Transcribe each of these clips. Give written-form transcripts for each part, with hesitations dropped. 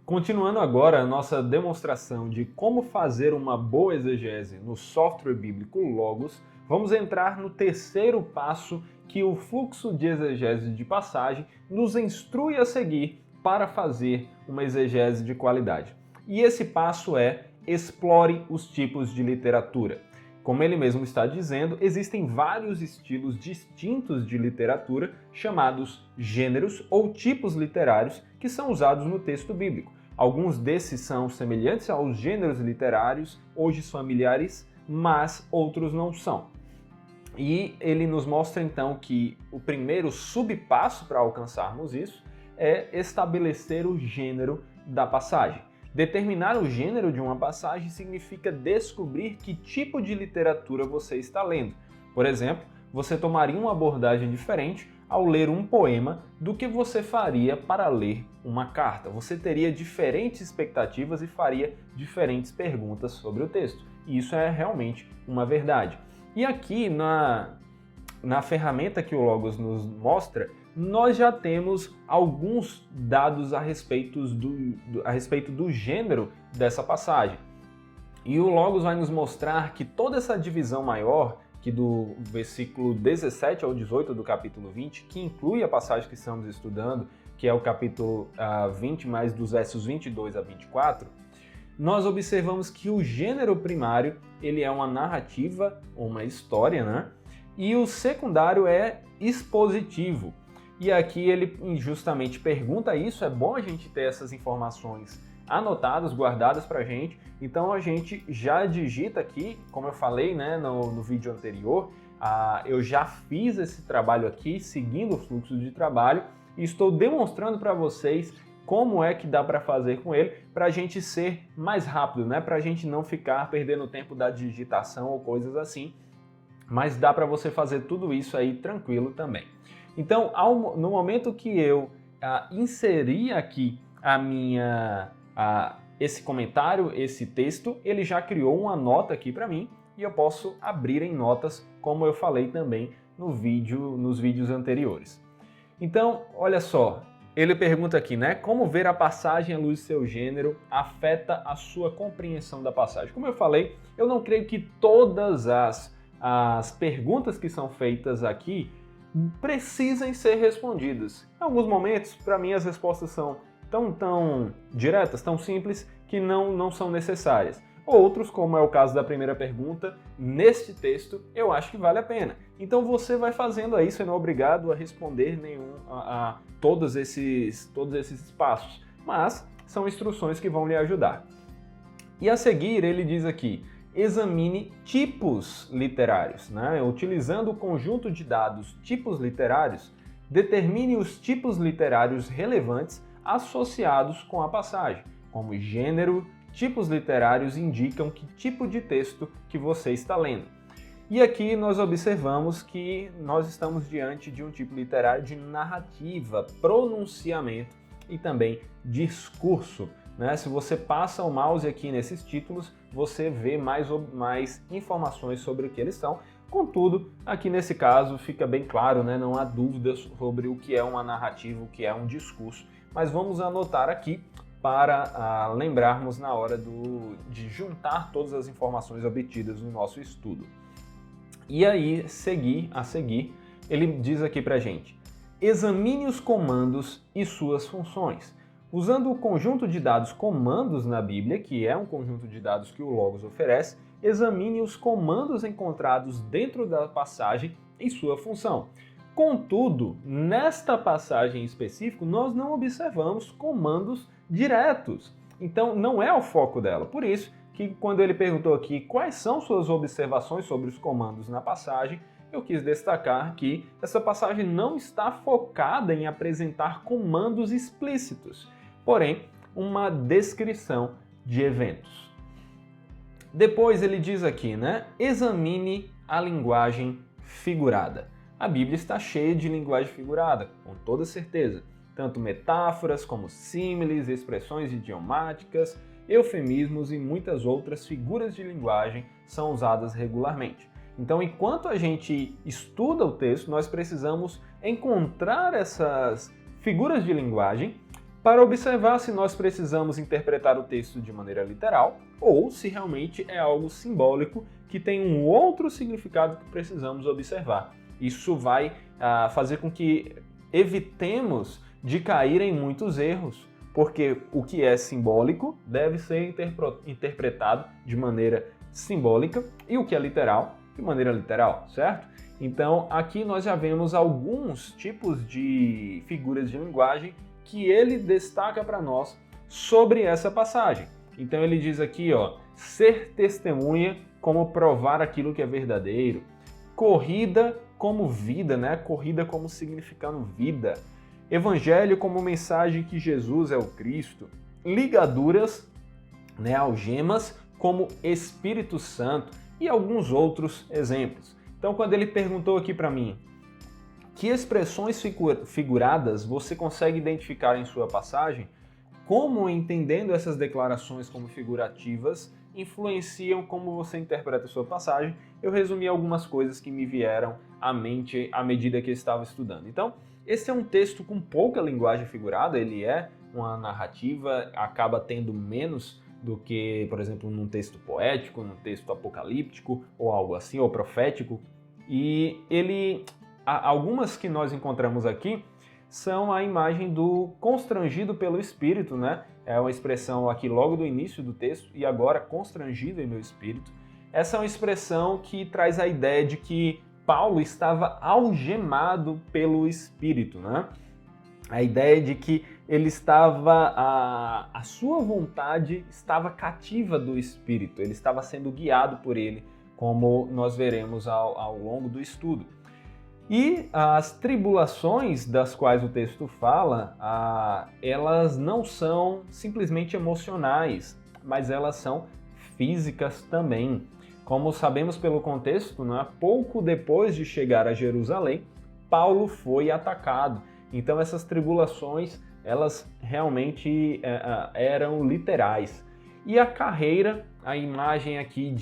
Continuando agora a nossa demonstração de como fazer uma boa exegese no software bíblico Logos, vamos entrar no terceiro passo que o fluxo de exegese de passagem nos instrui a seguir para fazer uma exegese de qualidade. E esse passo é: explore os tipos de literatura. Como ele mesmo está dizendo, existem vários estilos distintos de literatura chamados gêneros ou tipos literários que são usados no texto bíblico. Alguns desses são semelhantes aos gêneros literários hoje familiares, mas outros não são. E ele nos mostra então que o primeiro subpasso para alcançarmos isso é estabelecer o gênero da passagem. Determinar o gênero de uma passagem significa descobrir que tipo de literatura você está lendo. Por exemplo, você tomaria uma abordagem diferente ao ler um poema do que você faria para ler uma carta. Você teria diferentes expectativas e faria diferentes perguntas sobre o texto. E isso é realmente uma verdade. E aqui na ferramenta que o Logos nos mostra, nós já temos alguns dados a respeito do gênero dessa passagem. E o Logos vai nos mostrar que toda essa divisão maior, que do versículo 17 ao 18 do capítulo 20, que inclui a passagem que estamos estudando, que é o capítulo 20, mais dos versos 22 a 24, nós observamos que o gênero primário ele é uma narrativa, uma história, né? E o secundário é expositivo. E aqui ele justamente pergunta isso, é bom a gente ter essas informações anotadas, guardadas pra gente. Então a gente já digita aqui, como eu falei, né, no vídeo anterior, eu já fiz esse trabalho aqui, seguindo o fluxo de trabalho, e estou demonstrando para vocês como é que dá para fazer com ele, para a gente ser mais rápido, né, para a gente não ficar perdendo tempo da digitação ou coisas assim, mas dá para você fazer tudo isso aí tranquilo também. Então, no momento que eu inseri aqui esse comentário, esse texto, ele já criou uma nota aqui para mim e eu posso abrir em notas, como eu falei também nos vídeos anteriores. Então, olha só, ele pergunta aqui, né? Como ver a passagem à luz do seu gênero afeta a sua compreensão da passagem? Como eu falei, eu não creio que todas as perguntas que são feitas aqui precisem ser respondidas. Em alguns momentos, para mim, as respostas são tão diretas, tão simples, que não são necessárias. Outros, como é o caso da primeira pergunta, neste texto, eu acho que vale a pena. Então você vai fazendo aí, você não é obrigado a responder a todos esses passos, mas são instruções que vão lhe ajudar. E a seguir, ele diz aqui: examine tipos literários, né? Utilizando o conjunto de dados tipos literários, determine os tipos literários relevantes associados com a passagem. Como gênero, tipos literários indicam que tipo de texto que você está lendo. E aqui nós observamos que nós estamos diante de um tipo literário de narrativa, pronunciamento e também discurso. Né? Se você passa o mouse aqui nesses títulos, você vê mais informações sobre o que eles são. Contudo, aqui nesse caso fica bem claro, né? Não há dúvidas sobre o que é uma narrativa, o que é um discurso. Mas vamos anotar aqui para lembrarmos na hora de juntar todas as informações obtidas no nosso estudo. E aí, a seguir, ele diz aqui pra gente: examine os comandos e suas funções. Usando o conjunto de dados comandos na Bíblia, que é um conjunto de dados que o Logos oferece, examine os comandos encontrados dentro da passagem e sua função. Contudo, nesta passagem em específico, nós não observamos comandos diretos. Então, não é o foco dela. Por isso que quando ele perguntou aqui quais são suas observações sobre os comandos na passagem, eu quis destacar que essa passagem não está focada em apresentar comandos explícitos, porém, uma descrição de eventos. Depois ele diz aqui, né? Examine a linguagem figurada. A Bíblia está cheia de linguagem figurada, com toda certeza. Tanto metáforas como símiles, expressões idiomáticas, eufemismos e muitas outras figuras de linguagem são usadas regularmente. Então, enquanto a gente estuda o texto, nós precisamos encontrar essas figuras de linguagem para observar se nós precisamos interpretar o texto de maneira literal ou se realmente é algo simbólico que tem um outro significado que precisamos observar. Isso vai fazer com que evitemos de cair em muitos erros, porque o que é simbólico deve ser interpretado de maneira simbólica e o que é literal de maneira literal, certo? Então aqui nós já vemos alguns tipos de figuras de linguagem que ele destaca para nós sobre essa passagem. Então ele diz aqui, ser testemunha como provar aquilo que é verdadeiro, corrida como vida, né? Corrida como significando vida, evangelho como mensagem que Jesus é o Cristo, ligaduras, né, algemas como Espírito Santo e alguns outros exemplos. Então quando ele perguntou aqui para mim, que expressões figuradas você consegue identificar em sua passagem? Como, entendendo essas declarações como figurativas, influenciam como você interpreta a sua passagem? Eu resumi algumas coisas que me vieram à mente à medida que eu estava estudando. Então, esse é um texto com pouca linguagem figurada, ele é uma narrativa, acaba tendo menos do que, por exemplo, num texto poético, num texto apocalíptico, ou algo assim, ou profético. E algumas que nós encontramos aqui são a imagem do constrangido pelo Espírito, né? É uma expressão aqui logo do início do texto, e agora constrangido em meu espírito. Essa é uma expressão que traz a ideia de que Paulo estava algemado pelo Espírito, né? A ideia de que ele estava, a sua vontade estava cativa do Espírito, ele estava sendo guiado por ele, como nós veremos ao longo do estudo. E as tribulações das quais o texto fala, elas não são simplesmente emocionais, mas elas são físicas também. Como sabemos pelo contexto, né, pouco depois de chegar a Jerusalém, Paulo foi atacado. Então essas tribulações, elas realmente eram literais. E a carreira, a imagem aqui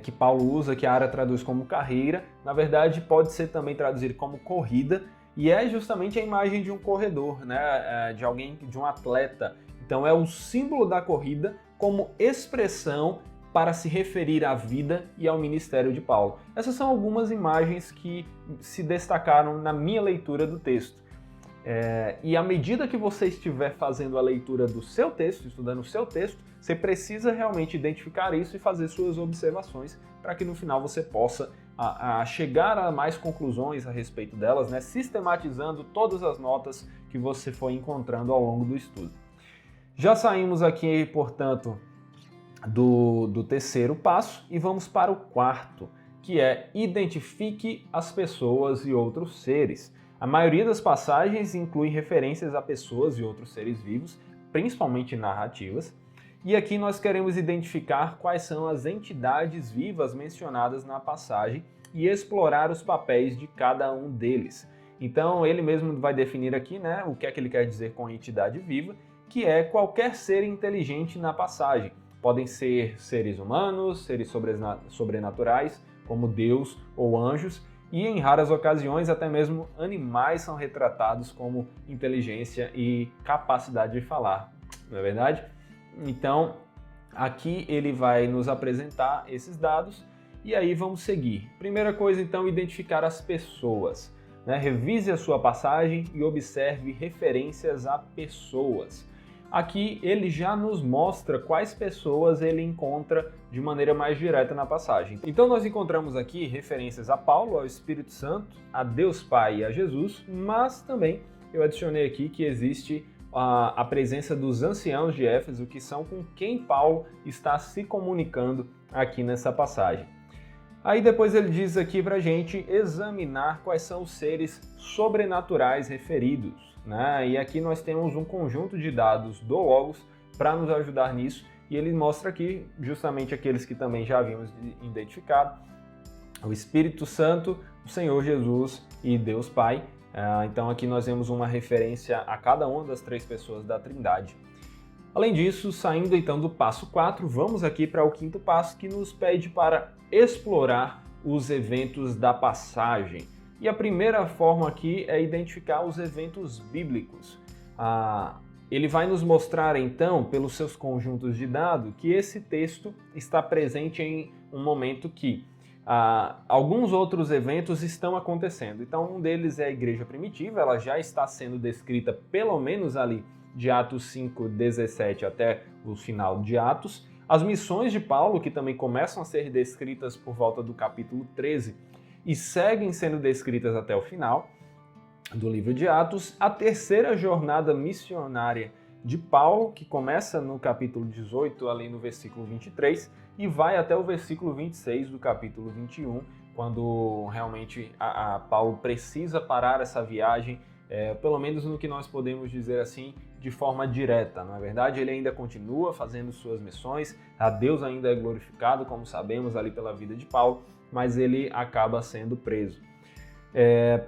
que Paulo usa, que a Ara traduz como carreira, na verdade pode ser também traduzido como corrida, e é justamente a imagem de um corredor, né? De alguém, de um atleta. Então é o símbolo da corrida como expressão para se referir à vida e ao ministério de Paulo. Essas são algumas imagens que se destacaram na minha leitura do texto. E à medida que você estiver fazendo a leitura do seu texto, estudando o seu texto, você precisa realmente identificar isso e fazer suas observações para que no final você possa chegar a mais conclusões a respeito delas, né? Sistematizando todas as notas que você foi encontrando ao longo do estudo. Já saímos aqui, portanto, do terceiro passo e vamos para o quarto, que é identifique as pessoas e outros seres. A maioria das passagens inclui referências a pessoas e outros seres vivos, principalmente narrativas, e aqui nós queremos identificar quais são as entidades vivas mencionadas na passagem e explorar os papéis de cada um deles. Então ele mesmo vai definir aqui, né, o que é que ele quer dizer com entidade viva, que é qualquer ser inteligente na passagem. Podem ser seres humanos, seres sobrenaturais, como Deus ou anjos, e em raras ocasiões até mesmo animais são retratados como inteligência e capacidade de falar, não é verdade? Então, aqui ele vai nos apresentar esses dados e aí vamos seguir. Primeira coisa, então, identificar as pessoas, né? Revise a sua passagem e observe referências a pessoas. Aqui ele já nos mostra quais pessoas ele encontra de maneira mais direta na passagem. Então nós encontramos aqui referências a Paulo, ao Espírito Santo, a Deus Pai e a Jesus, mas também eu adicionei aqui que existe a presença dos anciãos de Éfeso, que são com quem Paulo está se comunicando aqui nessa passagem. Aí depois ele diz aqui para a gente examinar quais são os seres sobrenaturais referidos, né? E aqui nós temos um conjunto de dados do Logos para nos ajudar nisso, e ele mostra aqui justamente aqueles que também já havíamos identificado: o Espírito Santo, o Senhor Jesus e Deus Pai. Então aqui nós vemos uma referência a cada uma das três pessoas da Trindade. Além disso, saindo então do passo 4, vamos aqui para o quinto passo, que nos pede para explorar os eventos da passagem. E a primeira forma aqui é identificar os eventos bíblicos. ele vai nos mostrar então, pelos seus conjuntos de dados, que esse texto está presente em um momento que alguns outros eventos estão acontecendo. Então um deles é a igreja primitiva, ela já está sendo descrita pelo menos ali de Atos 5:17 até o final de Atos. As missões de Paulo, que também começam a ser descritas por volta do capítulo 13 e seguem sendo descritas até o final do livro de Atos. A terceira jornada missionária de Paulo, que começa no capítulo 18, ali no versículo 23, e vai até o versículo 26 do capítulo 21, quando realmente Paulo precisa parar essa viagem, pelo menos no que nós podemos dizer assim, de forma direta, não é verdade? Ele ainda continua fazendo suas missões, a Deus ainda é glorificado, como sabemos ali pela vida de Paulo, mas ele acaba sendo preso.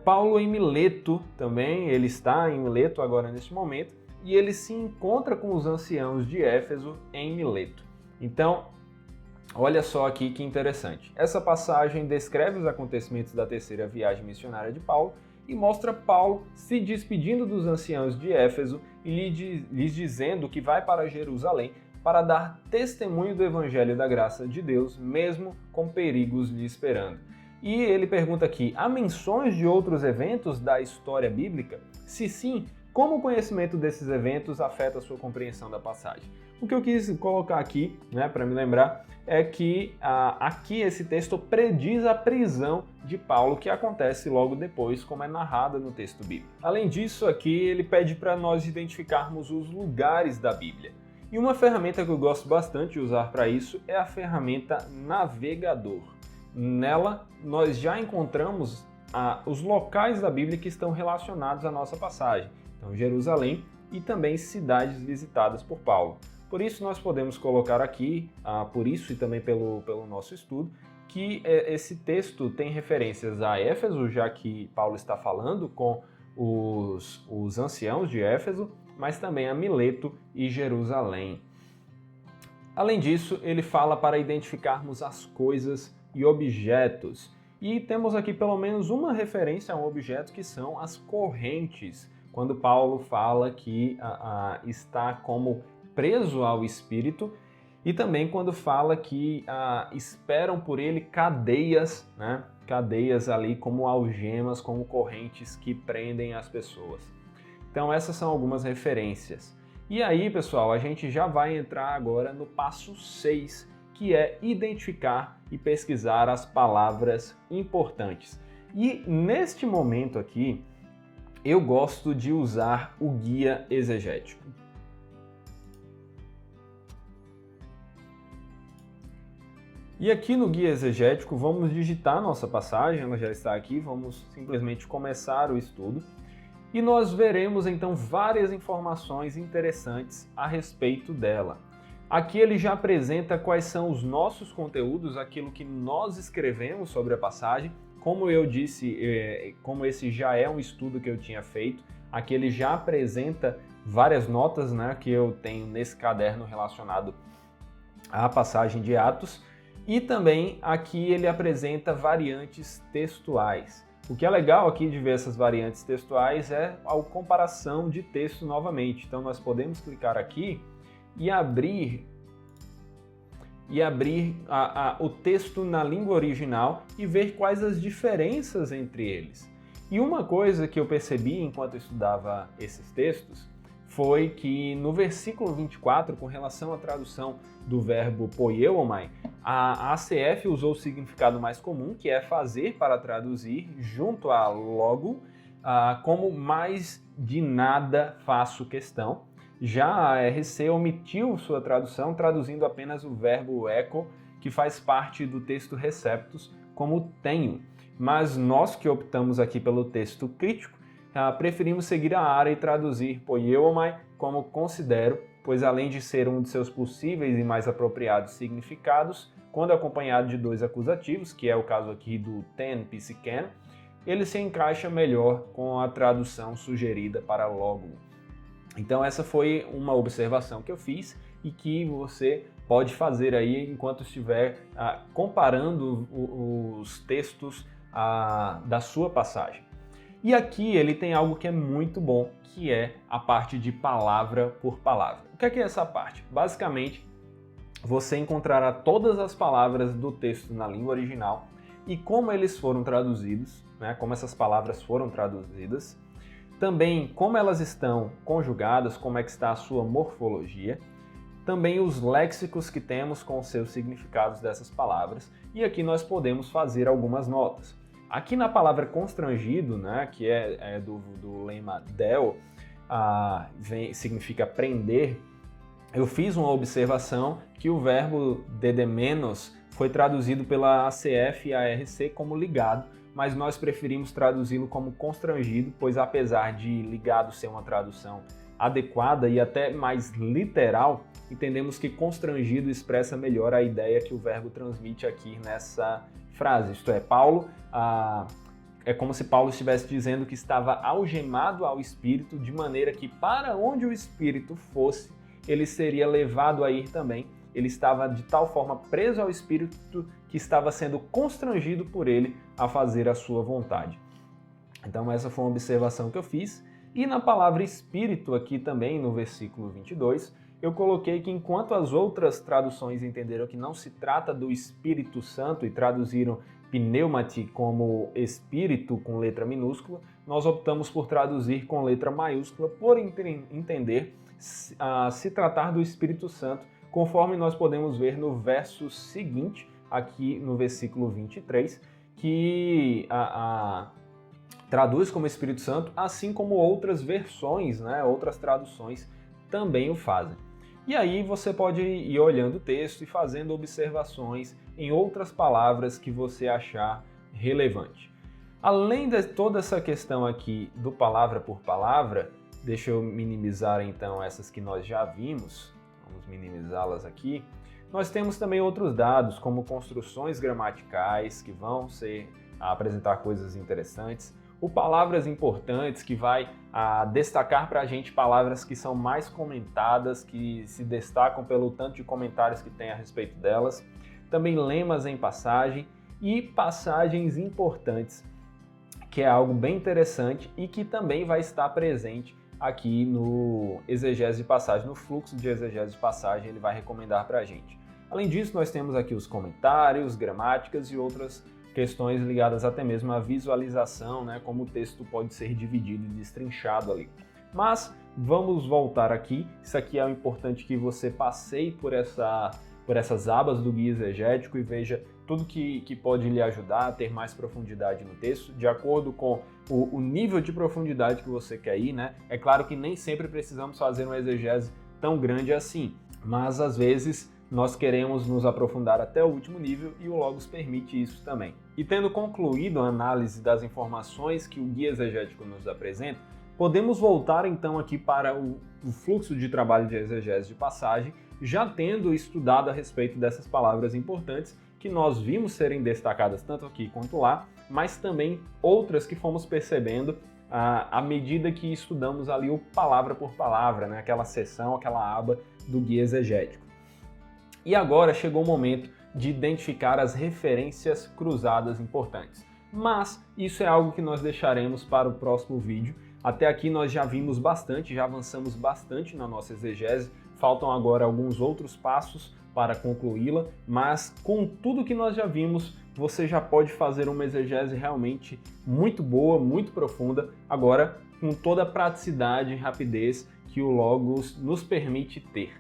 Paulo em Mileto também, ele está em Mileto agora neste momento, e ele se encontra com os anciãos de Éfeso em Mileto. Então, olha só aqui que interessante. Essa passagem descreve os acontecimentos da terceira viagem missionária de Paulo e mostra Paulo se despedindo dos anciãos de Éfeso e lhes dizendo que vai para Jerusalém para dar testemunho do evangelho da graça de Deus, mesmo com perigos lhe esperando. E ele pergunta aqui, há menções de outros eventos da história bíblica? Se sim, como o conhecimento desses eventos afeta a sua compreensão da passagem? O que eu quis colocar aqui, para me lembrar, é que aqui esse texto prediz a prisão de Paulo, que acontece logo depois, como é narrado no texto bíblico. Além disso, aqui ele pede para nós identificarmos os lugares da Bíblia. E uma ferramenta que eu gosto bastante de usar para isso é a ferramenta Navegador. Nela, nós já encontramos os locais da Bíblia que estão relacionados à nossa passagem. Então, Jerusalém e também cidades visitadas por Paulo. Por isso, nós podemos colocar aqui, por isso e também pelo nosso estudo, que esse texto tem referências a Éfeso, já que Paulo está falando com os anciãos de Éfeso, mas também a Mileto e Jerusalém. Além disso, ele fala para identificarmos as coisas e objetos. E temos aqui pelo menos uma referência a um objeto que são as correntes, quando Paulo fala que está como preso ao Espírito, e também quando fala que esperam por ele cadeias, cadeias ali como algemas, como correntes que prendem as pessoas. Então essas são algumas referências. E aí, pessoal, a gente já vai entrar agora no passo 6, que é identificar e pesquisar as palavras importantes. E neste momento aqui, eu gosto de usar o guia exegético. E aqui no guia exegético vamos digitar nossa passagem, ela já está aqui, vamos simplesmente começar o estudo. E nós veremos então várias informações interessantes a respeito dela. Aqui ele já apresenta quais são os nossos conteúdos, aquilo que nós escrevemos sobre a passagem. Como eu disse, como esse já é um estudo que eu tinha feito, aqui ele já apresenta várias notas que eu tenho nesse caderno relacionado à passagem de Atos. E também aqui ele apresenta variantes textuais. O que é legal aqui de ver essas variantes textuais é a comparação de texto novamente. Então nós podemos clicar aqui e abrir o texto na língua original e ver quais as diferenças entre eles. E uma coisa que eu percebi enquanto eu estudava esses textos foi que no versículo 24, com relação à tradução do verbo poieuomai, a ACF usou o significado mais comum, que é fazer para traduzir, junto a logo, como mais de nada faço questão. Já a RC omitiu sua tradução, traduzindo apenas o verbo eco, que faz parte do texto receptus, como tenho. Mas nós que optamos aqui pelo texto crítico, preferimos seguir a área e traduzir poieuomai como considero, pois além de ser um de seus possíveis e mais apropriados significados, quando acompanhado de dois acusativos, que é o caso aqui do ten psiken, ele se encaixa melhor com a tradução sugerida para logo. Então essa foi uma observação que eu fiz e que você pode fazer aí enquanto estiver comparando os textos da sua passagem. E aqui ele tem algo que é muito bom, que é a parte de palavra por palavra. O que é essa parte? Basicamente, você encontrará todas as palavras do texto na língua original e como eles foram traduzidos, né, como essas palavras foram traduzidas, também como elas estão conjugadas, como é que está a sua morfologia, também os léxicos que temos com os seus significados dessas palavras, e aqui nós podemos fazer algumas notas. Aqui na palavra constrangido, né, que é do lema del, significa prender, eu fiz uma observação que o verbo dedemenos foi traduzido pela ACF e ARC como ligado, mas nós preferimos traduzi-lo como constrangido, pois apesar de ligado ser uma tradução adequada e até mais literal, entendemos que constrangido expressa melhor a ideia que o verbo transmite aqui nessa frase. Isto é, é como se Paulo estivesse dizendo que estava algemado ao Espírito, de maneira que para onde o Espírito fosse, ele seria levado a ir também. Ele estava de tal forma preso ao Espírito que estava sendo constrangido por ele a fazer a sua vontade. Então essa foi uma observação que eu fiz. E na palavra Espírito aqui também, no versículo 22, eu coloquei que enquanto as outras traduções entenderam que não se trata do Espírito Santo e traduziram pneumati como Espírito com letra minúscula, nós optamos por traduzir com letra maiúscula por entender se tratar do Espírito Santo, conforme nós podemos ver no verso seguinte, aqui no versículo 23, que traduz como Espírito Santo, assim como outras versões, né, outras traduções também o fazem. E aí você pode ir olhando o texto e fazendo observações em outras palavras que você achar relevante. Além de toda essa questão aqui do palavra por palavra, deixa eu minimizar então essas que nós já vimos, vamos minimizá-las aqui. Nós temos também outros dados, como construções gramaticais, que vão apresentar coisas interessantes, o palavras importantes, que vai destacar para a gente palavras que são mais comentadas, que se destacam pelo tanto de comentários que tem a respeito delas, também lemas em passagem e passagens importantes, que é algo bem interessante e que também vai estar presente aqui no exegese de passagem, no fluxo de exegese de passagem, ele vai recomendar para a gente. Além disso, nós temos aqui os comentários, gramáticas e outras questões ligadas até mesmo à visualização, né, como o texto pode ser dividido e destrinchado ali. Mas vamos voltar aqui, isso aqui é o importante que você passeie por essas abas do guia exegético e veja tudo que pode lhe ajudar a ter mais profundidade no texto, de acordo com o nível de profundidade que você quer ir, né? É claro que nem sempre precisamos fazer uma exegese tão grande assim, mas às vezes nós queremos nos aprofundar até o último nível e o Logos permite isso também. E tendo concluído a análise das informações que o guia exegético nos apresenta, podemos voltar então aqui para o fluxo de trabalho de exegese de passagem, já tendo estudado a respeito dessas palavras importantes que nós vimos serem destacadas tanto aqui quanto lá, mas também outras que fomos percebendo à medida que estudamos ali o palavra por palavra, né? Aquela seção, aquela aba do guia exegético. E agora chegou o momento de identificar as referências cruzadas importantes. Mas isso é algo que nós deixaremos para o próximo vídeo. Até aqui nós já vimos bastante, já avançamos bastante na nossa exegese, faltam agora alguns outros passos para concluí-la, mas com tudo que nós já vimos, você já pode fazer uma exegese realmente muito boa, muito profunda, agora com toda a praticidade e rapidez que o Logos nos permite ter.